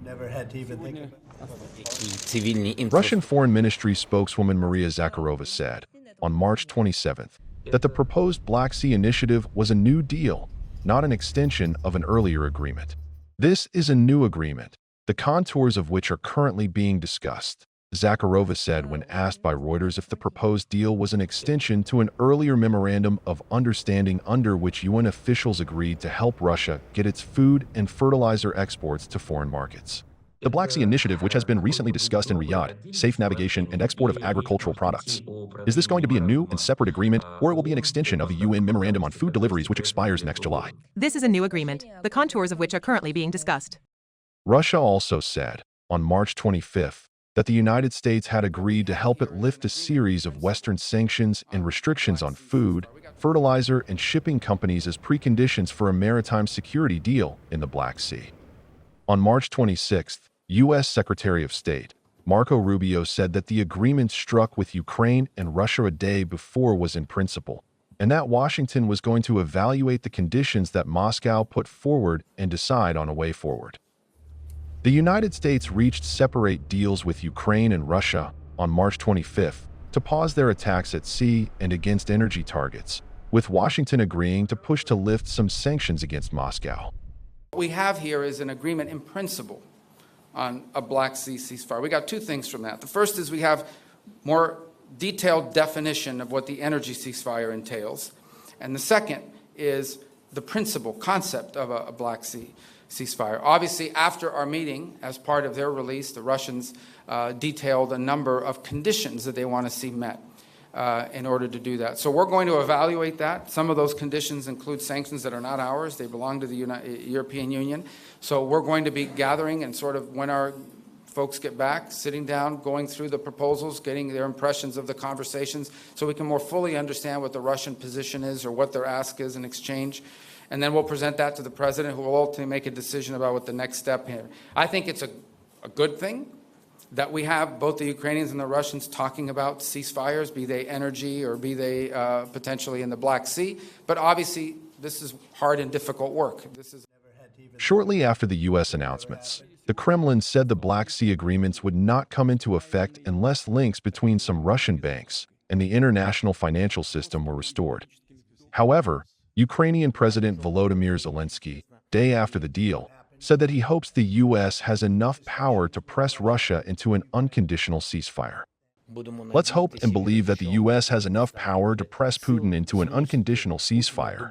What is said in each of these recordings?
Never had to even think about Russian Foreign Ministry spokeswoman Maria Zakharova said on March 27th that the proposed Black Sea Initiative was a new deal, not an extension of an earlier agreement. This is a new agreement, the contours of which are currently being discussed, Zakharova said when asked by Reuters if the proposed deal was an extension to an earlier memorandum of understanding under which UN officials agreed to help Russia get its food and fertilizer exports to foreign markets. The Black Sea Initiative, which has been recently discussed in Riyadh, safe navigation and export of agricultural products. Is this going to be a new and separate agreement, or it will be an extension of the UN Memorandum on Food Deliveries which expires next July? This is a new agreement, the contours of which are currently being discussed. Russia also said on March 25th that the United States had agreed to help it lift a series of Western sanctions and restrictions on food, fertilizer, and shipping companies as preconditions for a maritime security deal in the Black Sea. On March 26th, U.S. Secretary of State Marco Rubio said that the agreement struck with Ukraine and Russia a day before was in principle, and that Washington was going to evaluate the conditions that Moscow put forward and decide on a way forward. The United States reached separate deals with Ukraine and Russia on March 25th to pause their attacks at sea and against energy targets, with Washington agreeing to push to lift some sanctions against Moscow. What we have here is an agreement in principle on a Black Sea ceasefire. We got two things from that. The first is we have more detailed definition of what the energy ceasefire entails. And the second is the principle, concept of a Black Sea ceasefire. Obviously, after our meeting, as part of their release, the Russians detailed a number of conditions that they want to see met in order to do that. So we're going to evaluate that. Some of those conditions include sanctions that are not ours. They belong to the European Union. So we're going to be gathering and sort of, when our folks get back, sitting down, going through the proposals, getting their impressions of the conversations, so we can more fully understand what the Russian position is or what their ask is in exchange. And then we'll present that to the president, who will ultimately make a decision about what the next step here. I think it's a good thing that we have both the Ukrainians and the Russians talking about ceasefires, be they energy or be they potentially in the Black Sea. But obviously, this is hard and difficult work. Shortly after the U.S. announcements, the Kremlin said the Black Sea agreements would not come into effect unless links between some Russian banks and the international financial system were restored. However, Ukrainian President Volodymyr Zelensky, day after the deal, said that he hopes the U.S. has enough power to press Russia into an unconditional ceasefire. Let's hope and believe that the U.S. has enough power to press Putin into an unconditional ceasefire.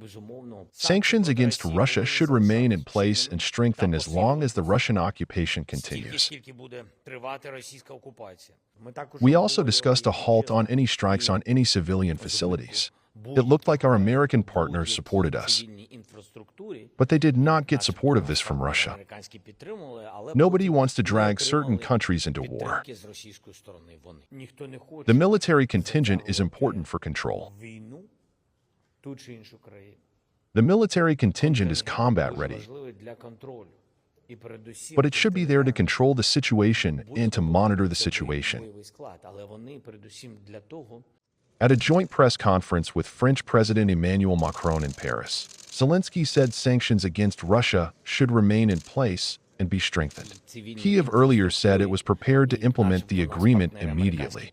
Sanctions against Russia should remain in place and strengthen as long as the Russian occupation continues. We also discussed a halt on any strikes on any civilian facilities. It looked like our American partners supported us, but they did not get support of this from Russia. Nobody wants to drag certain countries into war. The military contingent is important for control. The military contingent is combat ready, but it should be there to control the situation and to monitor the situation. At a joint press conference with French President Emmanuel Macron in Paris, Zelensky said sanctions against Russia should remain in place and be strengthened. Kiev earlier said it was prepared to implement the agreement immediately.